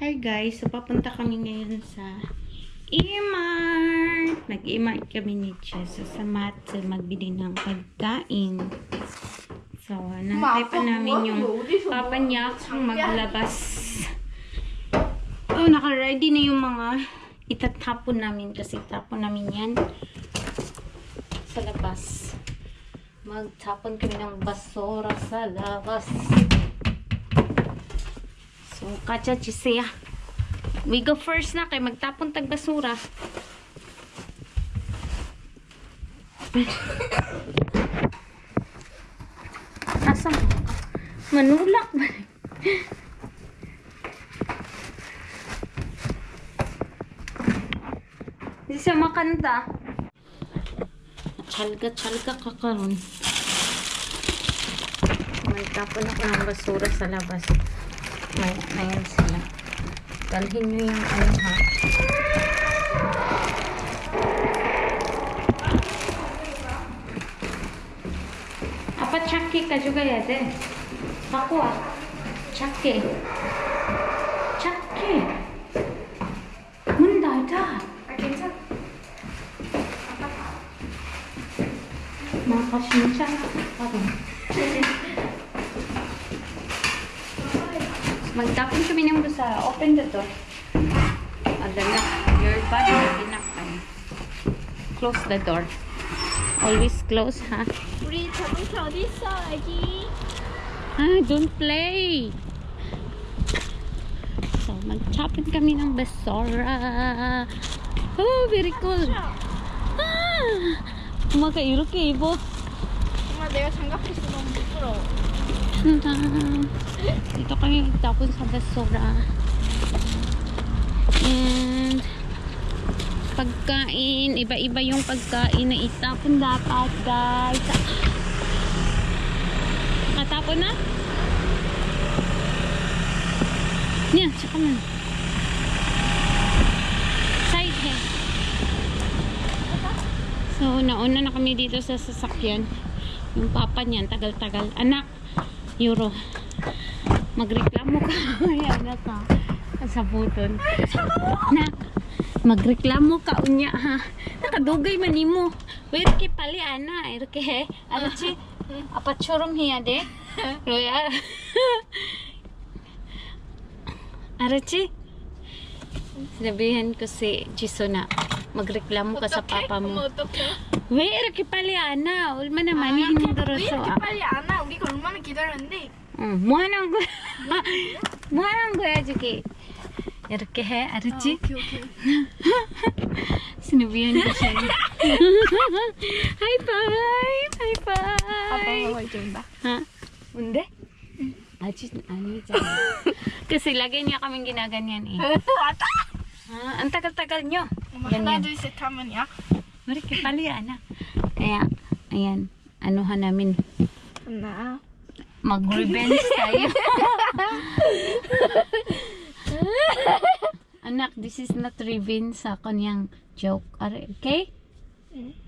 Hi guys, so papunta kami ngayon sa E-Mart. Nag-E-Mart kami ni Jess sa Matsu magbili ng pagkain. So, nantay pa namin yung papa niya kung maglabas. Oh, naka-ready na yung mga itatapon namin kasi tapon namin yan sa labas. Magtapon kami ng basura sa labas. So, kacha chisea. We go first na kay magtapon tag basura. Asa mo? Manulak ba? Hindi siya makanta. Chalga-chalga ka karon. Magtapon ako ng basura sa labas. Ayan sila. Dalhin nyo yung ano ha. Apa chakki ka juga ya de? Aku chakki. Chakki. 문 닫아. 괜찮아. makasensya na. Magtapon kami ng basura. Open the door. Adala. Your body enough. Close the door. Always close, ha? 우리 자동차 어디 있어, 아기? Ah, don't play. So, magtapon kami ng basura. Oh, very cool. Ah, 엄마가 이렇게 입어. 엄마 내가 장갑 했어. 너무 부끄러워. Dito kami magtapon sa basura. And pagkain, iba-iba yung pagkain na itapon dapat, guys. Nakatapon na? Yan, tsaka man. Side head. So, nauna na kami dito sa sasakyan. Yung papa niyan, tagal-tagal. Anak, Euro. Magreklamo ka. Ayan na ka. Sa buton. Na, magreklamo ka unya ha. Nakadugay man nimo. Wait ki pali ana. Iroke he. Arachi. Apa chorom hiya de. Roya. Arachi. Sinabihan ko si Jisoo na magreklamo ka sa papa mo. 왜 이렇게 빨리 안 와? 얼마나 많이 왜 힘들어서. 이렇게 빨리 안 와? 우리가 얼마나 기다렸는데. 응, 뭐 하는 거야? 뭐 하는 거야, 저기? 이렇게 해, 알았지? 오케이. sinabihan ko siya. High five! High five! 아빠가 해준다. Ha? Hindi? A니잖아. Kasi lagi niya kaming ginaganyan eh. 왔다. Ha? Ang tagal-tagal nyo. 엄마 하나 둘셋 하면이야. Mariki pali, anak. Kaya, ayan, anuhan namin. 하나. Mag-revenge tayo. Anak, this is not revenge sa kanyang joke. Okay?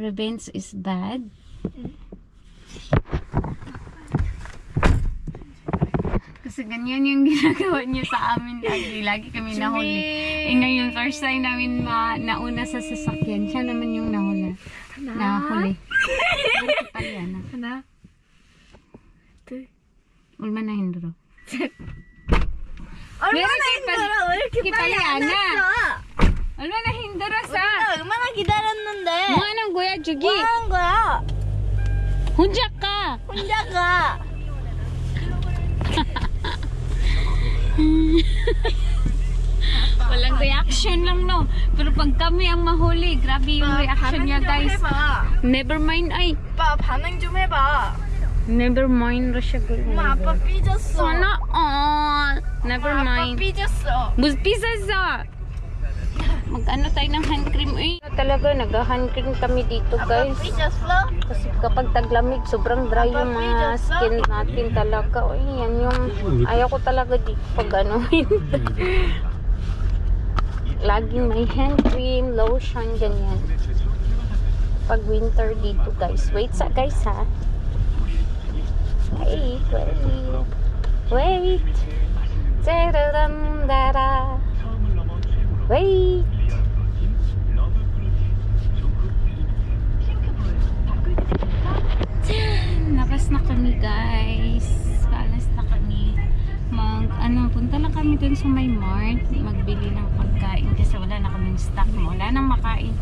Revenge is bad. Kasi ganyan yung ginagawa niyo sa amin lagi. Lagi kami nahuli. Eh ngayon, first time namin nauna sa sasakyan. Siya naman yung nahuli. Nahuli. Pali, anak. 하나. 둘. 얼마나 힘들어? 얼마나 힘들어? 왜 이렇게 빨리 안 왔어? 얼마나 힘들었어? 우리가 얼마나 기다렸는데. 뭐 하는 거야, 저기? 뭐 하는 거야? 혼자 가. 혼자 가. Walang reaction lang, no? Pero pag kami ang mahuli, grabe yung reaction niya, guys. 해봐. Never mind, ay. 아빠 반응 좀 해봐. Never mind, siya girl. 엄마 아빠 삐졌어. Sana all. Never 엄마, 아빠 mind. 삐졌어. Buspisa. Mag-ano tayo ng hand cream, eh. Talaga, nag-hand cream kami dito, 아빠 guys. 삐졌어? Kasi kapag taglamig, sobrang dry yung mga skin natin talaga. Uy, yan yung ayaw ko talaga dito pag ano. Laging may hand cream, lotion, ganyan. Pag winter dito, guys. Wait sa guys, ha. Wait. Wait. Dara-dam-dara. Bye! Labas na kami guys. Alas na kami. Punta lang kami dun sa may mart. Magbili ng pagkain kasi wala na kaming stock. Wala nang makain.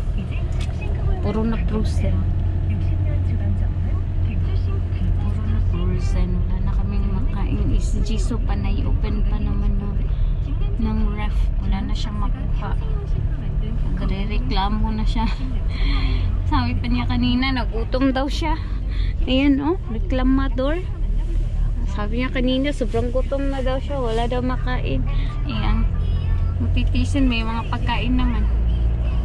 Puro na frozen. Puro na frozen. Wala na kaming makain. Is Jisoo pa na i-open pa naman ng ref. Wala na siyang makuha. Nagre-reklamo na siya. Sabi pa niya kanina, nagutom daw siya. Ayan oh, reklamador. Sabi niya kanina, sobrang gutom na daw siya. Wala daw makain. Ayan. Matitisin, may mga pagkain naman.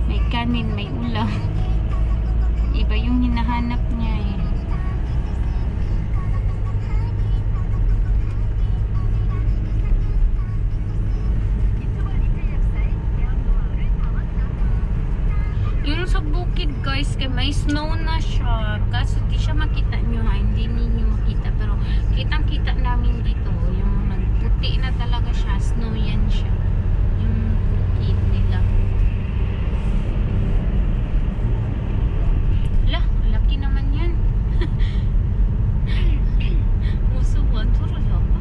May kanin, may ulam. Iba yung hinahanap niya eh. Yung sa bukid guys, kay may snow na siya. Kaso di siya makita nyo ha. Hindi ninyo makita. Pero kitang kita namin dito. Yung nagputi na talaga siya. Snow yan siya. Yung bukid nila. Lah, laki naman yan. Musuwan, turulo pa.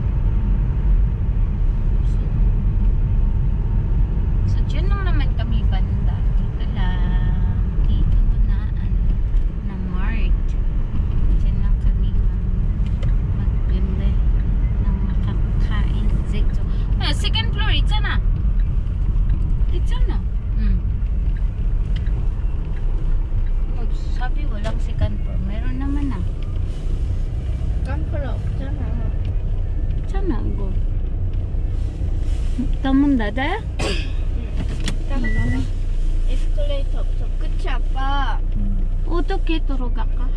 So, dyan lang naman kami banda. Dito lang. Dito na mart. Diyan lang kami magbili ng makakain. Second floor, 있잖아. 있잖아. Sabi walang second floor. Meron naman na. 깜프라 없잖아. 있잖아, 이거. 문 닫아요? 따라가네. 에스컬레이터 없어. 그치 아빠? 어떻게 들어갈까?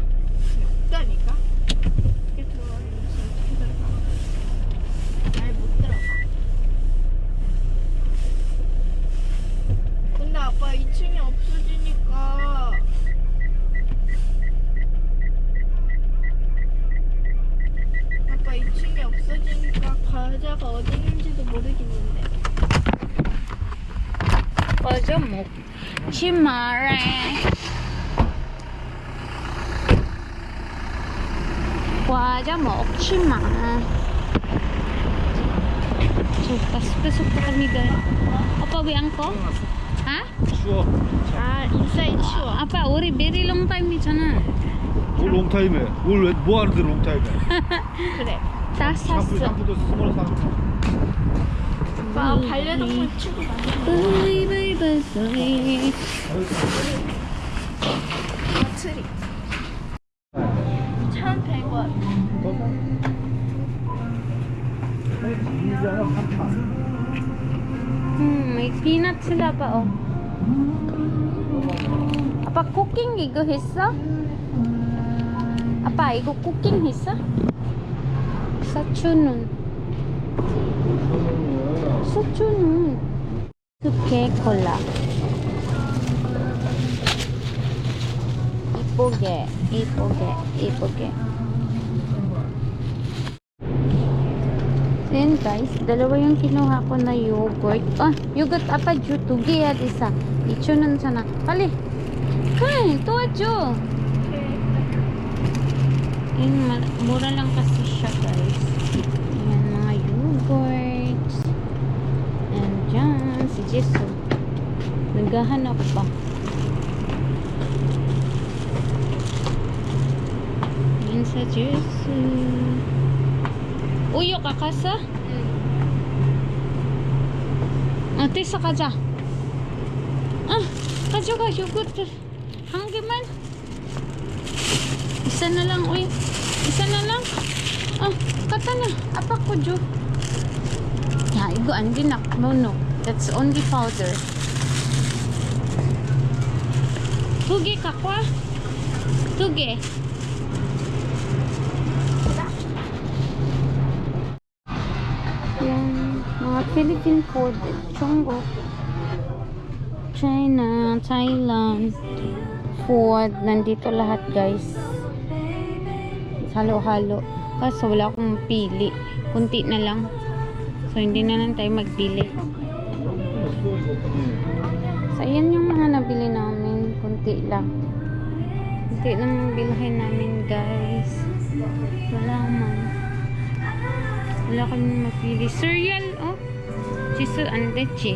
없다니까? 이렇게 들어가는데 어떻게 들어가? 아예 못 들어가. 근데 아빠 2층이 없어지니까 아빠 2층이 없어지니까 과자가 어디 있는지도 모르겠는데. 과자 먹지 마라. 과자 먹지 마. So, pasok pa kami guys. Apa, wiyang ko? Ha? 추워. 아 인사이드 추워. 아빠, 우리 very long time이잖아. 뭘 롱타임에? 뭐 하는데 롱타임에? 그래. 다 샀어. 샴푸도 스몰 사. 아빠 반려동물 치고 나서 바이바이바이. 트리 1,100원. may peanut sila pa oh. 아빠 쿠킹 이거 했어? 아빠 이거 쿠킹 했어? 사촌은 스케 콜라 이쁘게 Then guys, dalawa yung kinuha ko na yogurt. Yogurt apa ju 2개 해야 돼서 2,000원 sana. 빨리. kain, 도와줘. Mura lang kasi siya guys. Ayan, mga yogurt. And dyan, si Jisoo. Naghahanap pa. Ayan sa Jisoo. 우유 깎았어? 됐어 가자. 가져가 요거트 한 개만. isa na lang uy. isa na lang. 갖다 놔. 아빠 거 줘. 야 이거 안 되나? No. That's only powder. 2개 갖고 와. 2개. mga Philippine food, Chongo, China, Thailand food, nandito lahat guys. Halo-halo. Kaso wala akong pili. Kunti na lang. So hindi na lang tayo magpili. So, ayan yung mga nabili namin. Kunti lang. Kunti lang bilhin namin, guys. Wala man. Wala kami mapili. Cereal, oh. Chisu and leche.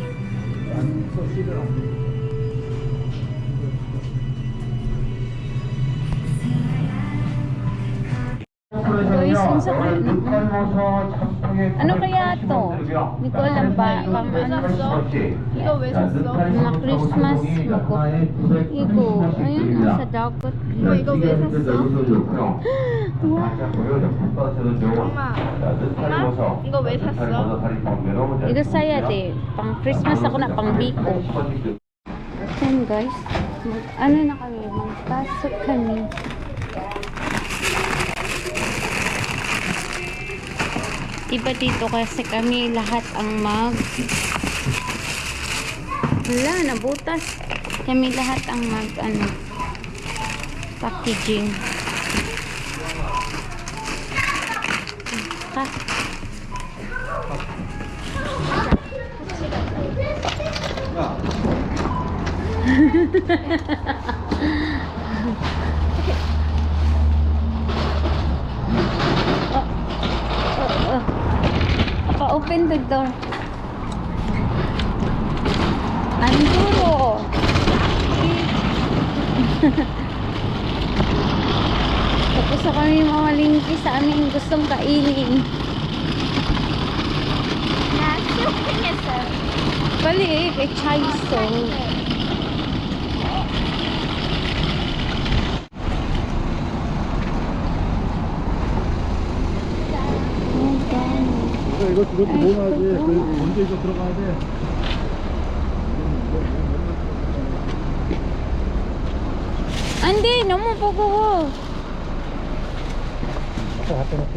Guys, kung sa ano kaya to? Hindi ko alam ba. Pang ano? 이거 왜 샀어? Mga Christmas mo. Igo. Ayun, nasa dagat. 이거 왜 샀어? Wow. 엄마 이거 왜 샀어? Igo saya de. Pang Christmas ako na, pang biko. Ayan guys. Ano na kami? Magpasok kami. Iba dito kasi kami lahat ang wala, nabutas. Kami lahat ang packaging. Ha? Open the door. Anduro. Tapos na kami mamalingki sa aming gustong kainin. 나 쇼핑했어. Bali, kay Chaiso. 이거 이것도 넣어놔야지. 먼저 이거 들어가야 돼. Andi, 너무 버거워. 아까 갖다 놓고.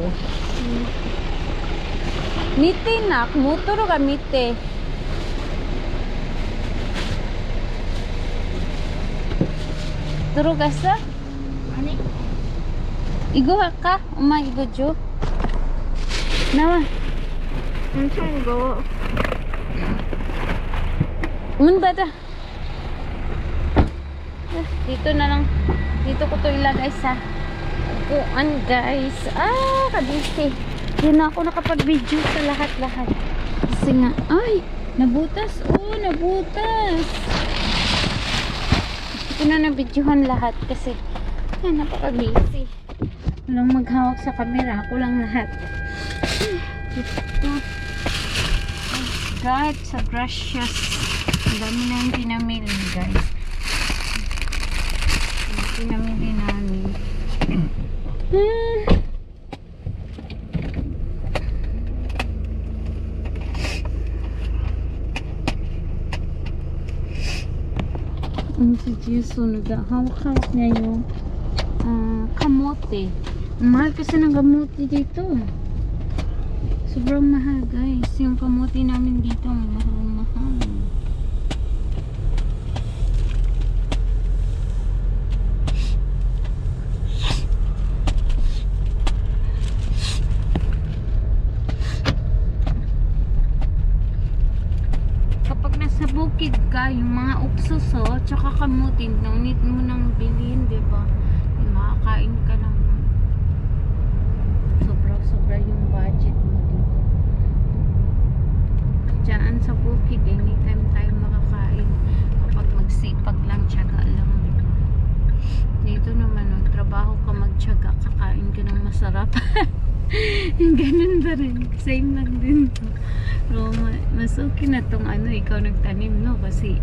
밑에 nak, motor ka 밑에. 들어갔어? 아니 이거 할까? 엄마 이거 줘. 나와. 엄청 무거워. Mun tada. Dito na lang. Dito ko to ilagay sa upuan, guys. Kadisi. Hindi na ako nakapag-video sa lahat-lahat. Kasi nga, ay, nabutas. Oh, nabutas. Ito na na-videohan lahat kasi napaka-busy. Walang maghawak sa camera. Ako lang lahat. Ito. God, sa gracious. Ang dami na yung pinamili, guys. Yung pinamili namin. Ang si Jason, hawak-hawak niya yung kamote. Mahal kasi ng kamote dito. Sobrang mahal, guys. Yung kamote namin dito, mahal. Kapag nasa bukid ka, yung mga uksuso, tsaka kamutin, no need mo nang bilhin, diba? Makakain ka lang. Sobra yung budget mo dito. Diyan sa bukid, anytime tayo makakain. Kapag magsipag lang, tiyaga lang, diba? Dito naman, trabaho ka, magtiyaga, kakain ka ng masarap. Ganun ba rin? Same lang din to. Pero mas okay na tong ikaw nagtanim, no? Kasi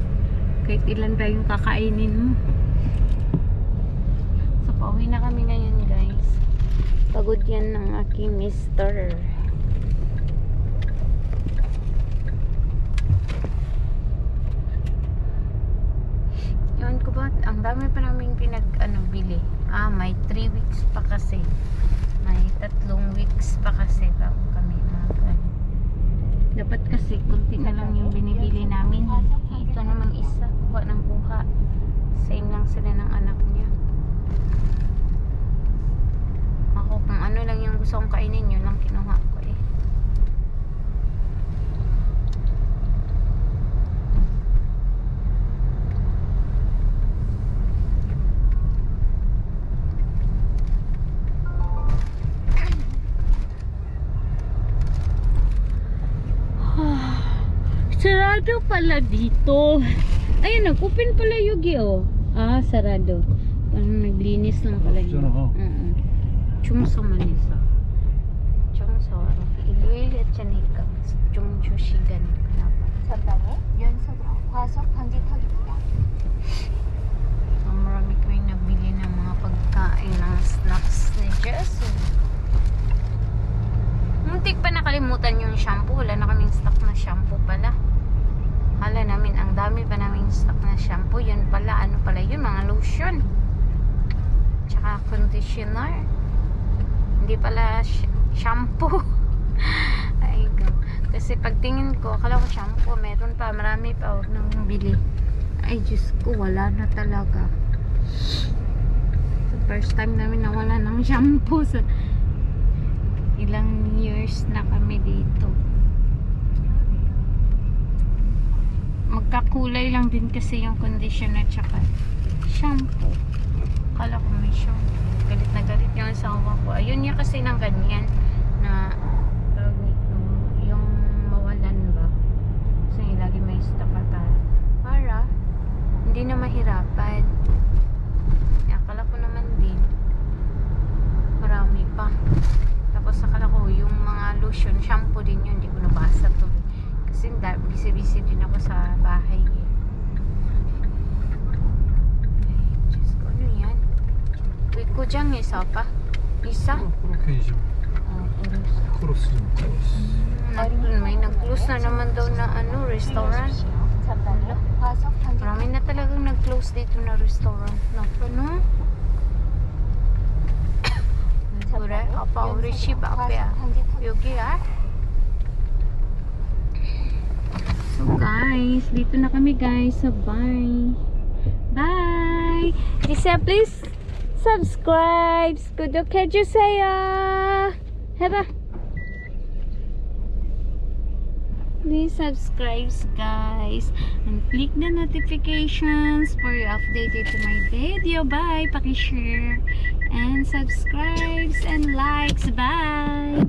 kahit ilan tayong kakainin mo. So, pauwi na kami ngayon, guys. Pagod yan ng aking mister. Yun ko ba? Ang dami pa namin bili. May 3 weeks pa kasi. May 3 weeks pa kasi bago kami dapat kasi kunti na lang yung binibili namin. Ito namang isa, kuha ng kuha. Same lang sila ng anak niya. Ako kung ano lang yung gusto kong kainin, yun lang kinuha ko Sarado pala dito. Ayun, nag-open pala Yugi, oh. Ah, sarado. Parang naglinis lang pala yun. Chumso manisa. Chumso, 일요일 했잖아니까. 좀 주시간. 전방에 연속으로 과속 방지턱입니다. Marami kaming nabili ng mga pagkain ng snacks ni Jess. Muntik pa nakalimutan yung shampoo. Wala na kaming stock na shampoo pala. Hala namin, ang dami pa naming stock na shampoo. Yun pala, ano pala yun? Mga lotion. Tsaka conditioner. Hindi pala shampoo. Ay, kasi pagtingin ko, akala ko shampoo. Meron pa, marami pa. Huwag nang bili. Ay, Diyos ko, wala na talaga. So, first time namin nawala ng shampoo sa ilang years na kami dito. Magkakulay lang din kasi yung conditioner tsaka shampoo. Kala ko may shampoo. Galit na galit yung asawa ko. Ayun niya kasi ng ganyan na tawag nito, yung mawalan ba. So, lagi may stock ata. Para hindi na mahirapan. Akala ko naman din marami pa. Tapos akala ko yung mga lotion, shampoo din yun. Hindi ko nabasa to. Kasi busy-busy din ako sa bahay eh. Ay, Diyos ko, ano yan? Wait ko dyan, isa pa? Isa? 그렇게 이제 크로스. May nag-close na naman daw na ano, restaurant. 전방에 과속 방지턱. Marami na talagang nag-close dito na restaurant. Naku, no? Kure, apa ulit siya ba? Yogi, ah? So, guys, dito na kami, guys. So, bye. Bye! Lisa, please subscribe. 구독해주세요. 해봐. Please subscribe, guys, and click the notifications for you updated to my video. Bye. Paki-share and subscribe and likes. Bye.